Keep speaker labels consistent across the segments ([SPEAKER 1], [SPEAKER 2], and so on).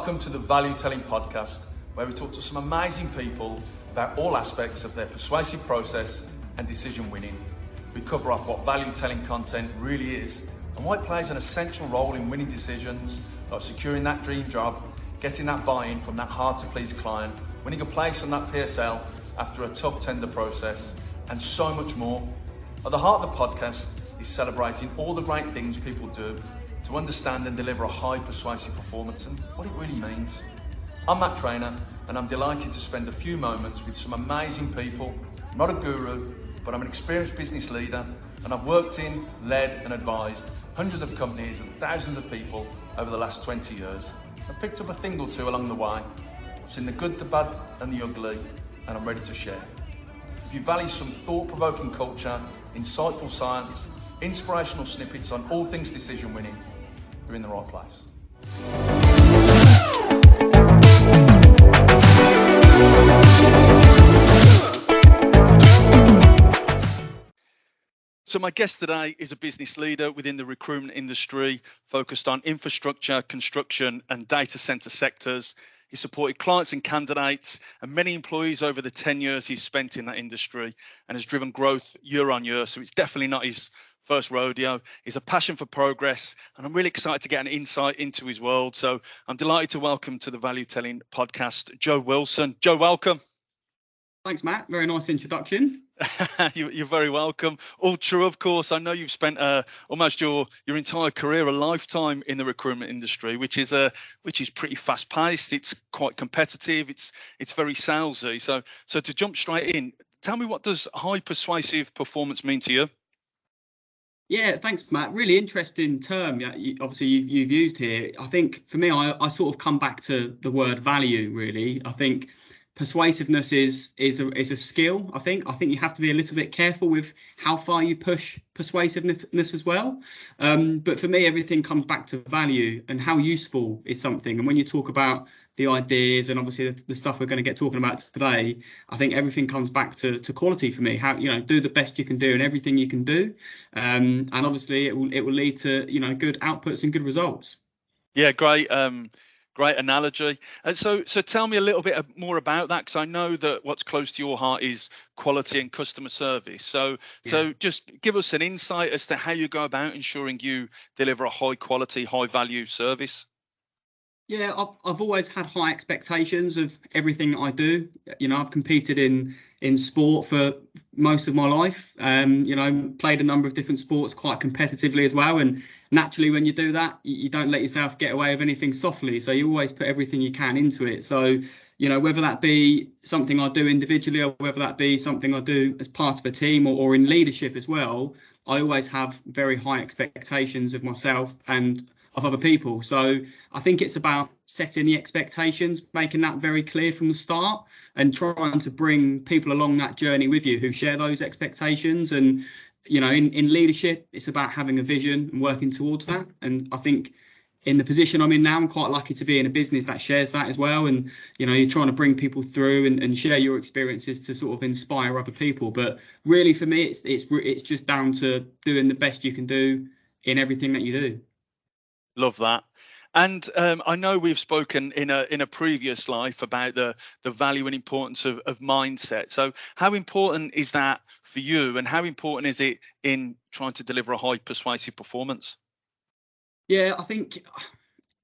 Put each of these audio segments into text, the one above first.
[SPEAKER 1] Welcome to the Value Telling Podcast, where we talk to some amazing people about all aspects of their persuasive process and decision winning. We cover off what value telling content really is and why it plays an essential role in winning decisions, like securing that dream job, getting that buy-in from that hard-to-please client, winning a place on that PSL after a tough tender process, and so much more. At the heart of the podcast is celebrating all the great things people do to understand and deliver a high persuasive performance and what it really means. I'm Matt Trainer, and I'm delighted to spend a few moments with some amazing people. I'm not a guru, but I'm an experienced business leader, and I've worked in, led and advised hundreds of companies and thousands of people over the last 20 years. I've picked up a thing or two along the way. I've seen the good, the bad and the ugly, and I'm ready to share. If you value some thought-provoking culture, insightful science, inspirational snippets on all things decision winning, you're in the right place. So my guest today is a business leader within the recruitment industry, focused on infrastructure, construction and data center sectors. He supported clients and candidates and many employees over the 10 years he's spent in that industry and has driven growth year on year. So it's definitely not his first rodeo. He's a passion for progress, and I'm really excited to get an insight into his world. So I'm delighted to welcome to the Value Telling Podcast, Joe Wilson. Joe, welcome.
[SPEAKER 2] Thanks, Matt. Very nice introduction.
[SPEAKER 1] You're very welcome. All true, of course. I know you've spent almost your entire career, a lifetime in the recruitment industry, which is pretty fast paced. It's quite competitive. It's very salesy. So to jump straight in, tell me, what does high persuasive performance mean to you?
[SPEAKER 2] Yeah, thanks, Matt. Really interesting term. Yeah, obviously you've used here. I think for me, I sort of come back to the word value. Really, I think persuasiveness is a skill. I think you have to be a little bit careful with how far you push persuasiveness as well. But for me, everything comes back to value and how useful is something. And when you talk about the ideas and obviously the stuff we're going to get talking about today, I think everything comes back to quality for me. How, do the best you can do and everything you can do. And obviously it will lead to, good outputs and good results.
[SPEAKER 1] Yeah, great. Great analogy. So tell me a little bit more about that, because I know that what's close to your heart is quality and customer service. So just give us an insight as to how you go about ensuring you deliver a high quality, high value service.
[SPEAKER 2] Yeah, I've always had high expectations of everything I do. I've competed in sport for most of my life. Played a number of different sports quite competitively as well. And naturally, when you do that, you don't let yourself get away with anything softly. So you always put everything you can into it. So, whether that be something I do individually or whether that be something I do as part of a team or in leadership as well, I always have very high expectations of myself and of other people. So I think it's about setting the expectations, making that very clear from the start and trying to bring people along that journey with you who share those expectations. And, in leadership, it's about having a vision and working towards that. And I think in the position I'm in now, I'm quite lucky to be in a business that shares that as well. And, you're trying to bring people through and share your experiences to sort of inspire other people. But really, for me, it's just down to doing the best you can do in everything that you do.
[SPEAKER 1] Love that. And I know we've spoken in a previous life about the value and importance of mindset. So how important is that for you, and how important is it in trying to deliver a high persuasive performance?
[SPEAKER 2] Yeah, I think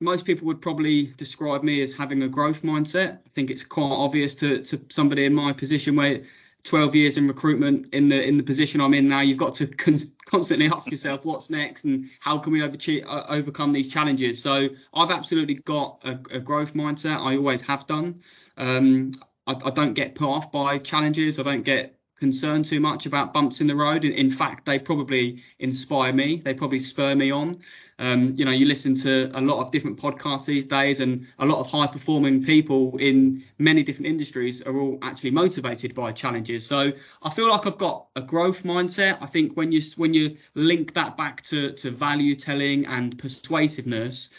[SPEAKER 2] most people would probably describe me as having a growth mindset. I think it's quite obvious to somebody in my position, where 12 years in recruitment, in the position I'm in now, you've got to constantly ask yourself what's next and how can we overcome these challenges. So I've absolutely got a growth mindset. I always have done. I don't get put off by challenges. I don't get concerned too much about bumps in the road. In fact, they probably inspire me. They probably spur me on. You listen to a lot of different podcasts these days, and a lot of high performing people in many different industries are all actually motivated by challenges. So I feel like I've got a growth mindset. I think when you link that back to value telling and persuasiveness,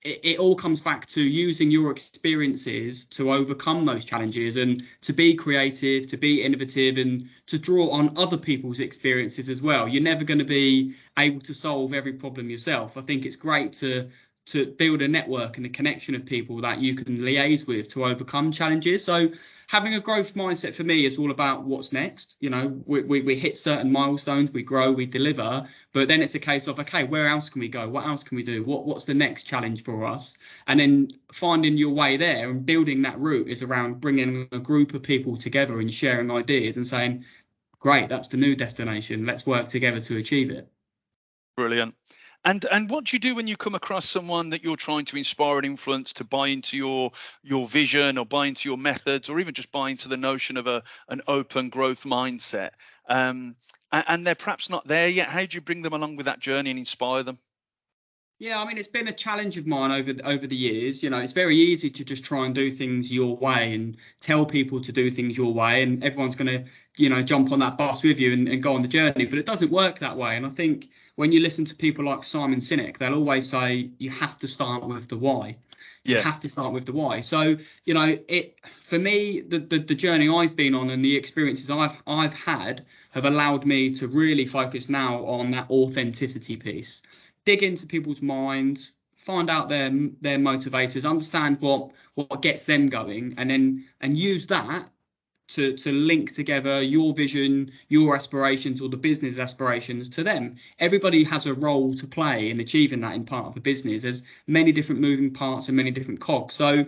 [SPEAKER 2] it all comes back to using your experiences to overcome those challenges and to be creative, to be innovative, and to draw on other people's experiences as well. You're never going to be able to solve every problem yourself. I think it's great to to build a network and a connection of people that you can liaise with to overcome challenges. So having a growth mindset for me is all about what's next. You know, we hit certain milestones, we grow, we deliver, but then it's a case of, okay, where else can we go? What else can we do? What's the next challenge for us? And then finding your way there and building that route is around bringing a group of people together and sharing ideas and saying, great, that's the new destination. Let's work together to achieve it.
[SPEAKER 3] Brilliant. And what do you do when you come across someone that you're trying to inspire and influence to buy into your vision, or buy into your methods, or even just buy into the notion of an open growth mindset, and they're perhaps not there yet? How do you bring them along with that journey and inspire them?
[SPEAKER 2] Yeah, I mean, it's been a challenge of mine over the years. You know, it's very easy to just try and do things your way and tell people to do things your way, and everyone's going to, you know, jump on that bus with you and go on the journey. But it doesn't work that way. And I think when you listen to people like Simon Sinek, they'll always say you have to start with the why. You have to start with the why. So, you know, it for me, the journey I've been on and the experiences I've had have allowed me to really focus now on that authenticity piece. Dig into people's minds, find out their motivators, understand what gets them going, and use that to link together your vision, your aspirations, or the business aspirations to them. Everybody has a role to play in achieving that in part of a business. There's many different moving parts and many different cogs. So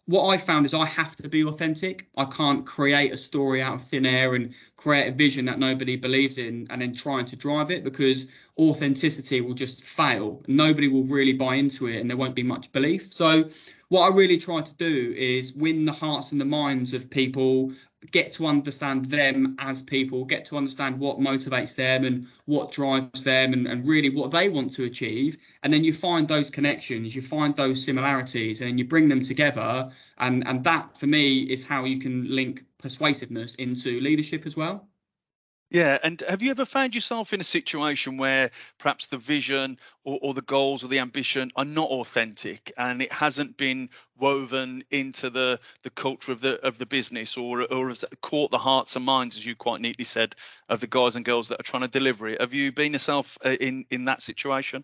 [SPEAKER 2] what I found is I have to be authentic. I can't create a story out of thin air and create a vision that nobody believes in and then trying to drive it, because authenticity will just fail. Nobody will really buy into it and there won't be much belief. So what I really try to do is win the hearts and the minds of people, get to understand them as people, get to understand what motivates them and what drives them, and really what they want to achieve. And then you find those connections, you find those similarities, and you bring them together. And that, for me, is how you can link persuasiveness into leadership as well.
[SPEAKER 3] Yeah, and have you ever found yourself in a situation where perhaps the vision or the goals or the ambition are not authentic, and it hasn't been woven into the culture of the business, or has caught the hearts and minds, as you quite neatly said, of the guys and girls that are trying to deliver it? Have you been yourself in that situation?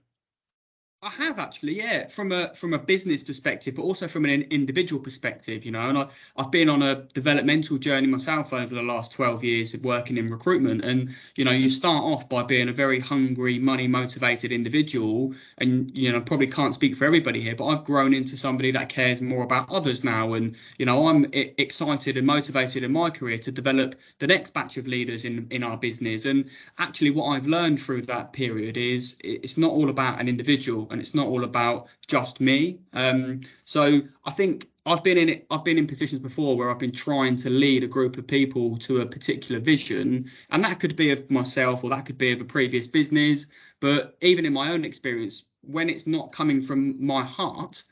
[SPEAKER 2] I have actually, yeah, from a business perspective, but also from an individual perspective, you know. And I've been on a developmental journey myself over the last 12 years of working in recruitment. And, you know, you start off by being a very hungry, money motivated individual. And, you know, probably can't speak for everybody here, but I've grown into somebody that cares more about others now. And, you know, I'm excited and motivated in my career to develop the next batch of leaders in our business. And actually what I've learned through that period is it's not all about an individual, and it's not all about just me. So I think I've been in positions before where I've been trying to lead a group of people to a particular vision, and that could be of myself or that could be of a previous business. But even in my own experience, when it's not coming from my heart,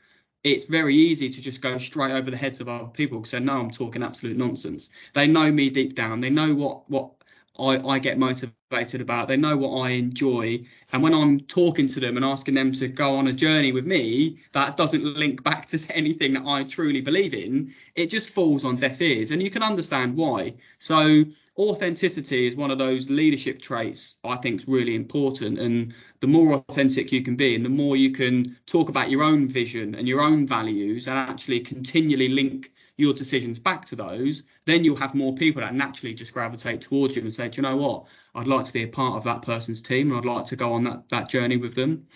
[SPEAKER 2] it's very easy to just go straight over the heads of other people because they know I'm talking absolute nonsense. They know me deep down. They know what I get motivated about. They know what I enjoy. And when I'm talking to them and asking them to go on a journey with me that doesn't link back to anything that I truly believe in, it just falls on deaf ears. And you can understand why. So authenticity is one of those leadership traits I think is really important. And the more authentic you can be, and the more you can talk about your own vision and your own values and actually continually link your decisions back to those, then you'll have more people that naturally just gravitate towards you and say, do you know what, I'd like to be a part of that person's team and I'd like to go on that journey with them.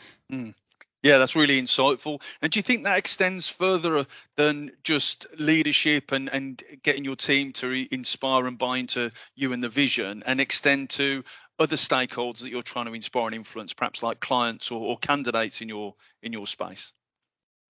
[SPEAKER 3] Yeah, that's really insightful. And do you think that extends further than just leadership and getting your team to inspire and buy into you and the vision, and extend to other stakeholders that you're trying to inspire and influence, perhaps like clients or candidates in your space?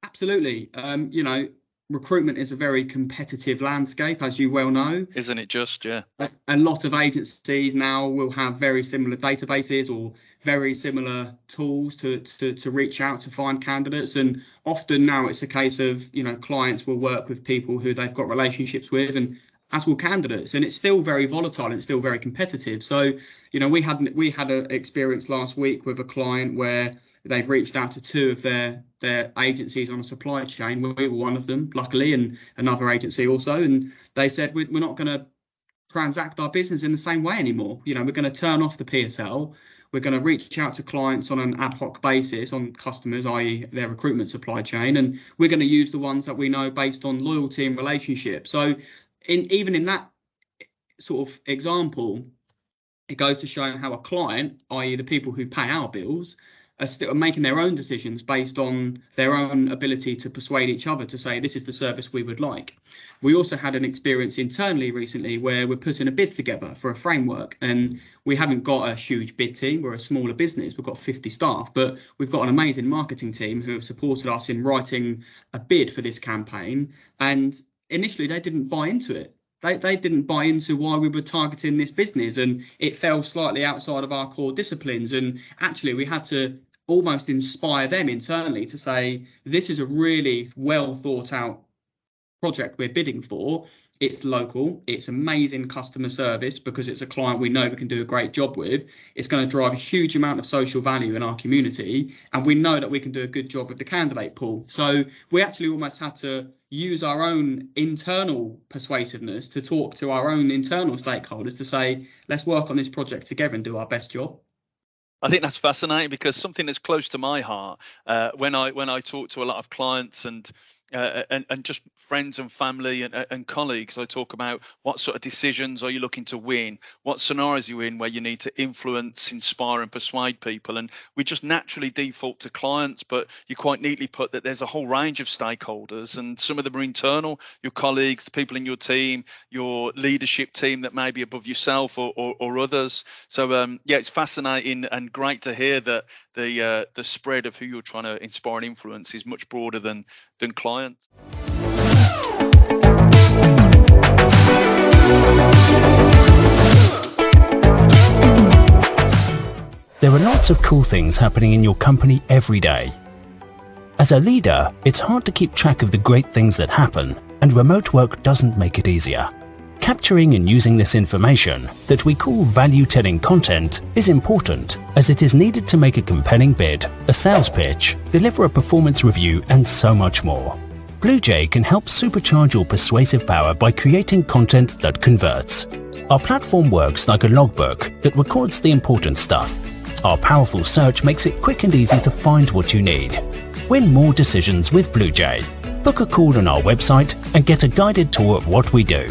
[SPEAKER 2] Absolutely. You know, recruitment is a very competitive landscape, as you well know.
[SPEAKER 3] Isn't it just? Yeah.
[SPEAKER 2] A lot of agencies now will have very similar databases or very similar tools to reach out to find candidates. And often now it's a case of, you know, clients will work with people who they've got relationships with, and as will candidates. And it's still very volatile and it's still very competitive. So, you know, we had an experience last week with a client where they've reached out to two of their agencies on a supply chain. We were one of them, luckily, and another agency also. And they said, we're not going to transact our business in the same way anymore. You know, we're going to turn off the PSL. We're going to reach out to clients on an ad hoc basis on customers, i.e. their recruitment supply chain, and we're going to use the ones that we know based on loyalty and relationship. So even in that sort of example, it goes to show how a client, i.e. the people who pay our bills, are still making their own decisions based on their own ability to persuade each other to say, this is the service we would like. We also had an experience internally recently where we're putting a bid together for a framework, and we haven't got a huge bid team. We're a smaller business. We've got 50 staff, but we've got an amazing marketing team who have supported us in writing a bid for this campaign. And initially they didn't buy into it. They didn't buy into why we were targeting this business, and it fell slightly outside of our core disciplines. And actually, we had to almost inspire them internally to say, this is a really well thought out project we're bidding for. It's local, it's amazing customer service because it's a client we know we can do a great job with. It's going to drive a huge amount of social value in our community, and we know that we can do a good job with the candidate pool. So we actually almost had to use our own internal persuasiveness to talk to our own internal stakeholders to say, let's work on this project together and do our best job.
[SPEAKER 3] I think that's fascinating, because something that's close to my heart, when I talk to a lot of clients and just friends and family and colleagues, I talk about what sort of decisions are you looking to win, what scenarios you're in where you need to influence, inspire and persuade people. And we just naturally default to clients, but you quite neatly put that there's a whole range of stakeholders, and some of them are internal, your colleagues, the people in your team, your leadership team that may be above yourself or others. So yeah, it's fascinating and great to hear that the spread of who you're trying to inspire and influence is much broader than clients.
[SPEAKER 4] There are lots of cool things happening in your company every day. As a leader, it's hard to keep track of the great things that happen, and remote work doesn't make it easier. Capturing and using this information, that we call value-telling content, is important, as it is needed to make a compelling bid, a sales pitch, deliver a performance review, and so much more. Blu-J can help supercharge your persuasive power by creating content that converts. Our platform works like a logbook that records the important stuff. Our powerful search makes it quick and easy to find what you need. Win more decisions with Blu-J. Book a call on our website and get a guided tour of what we do.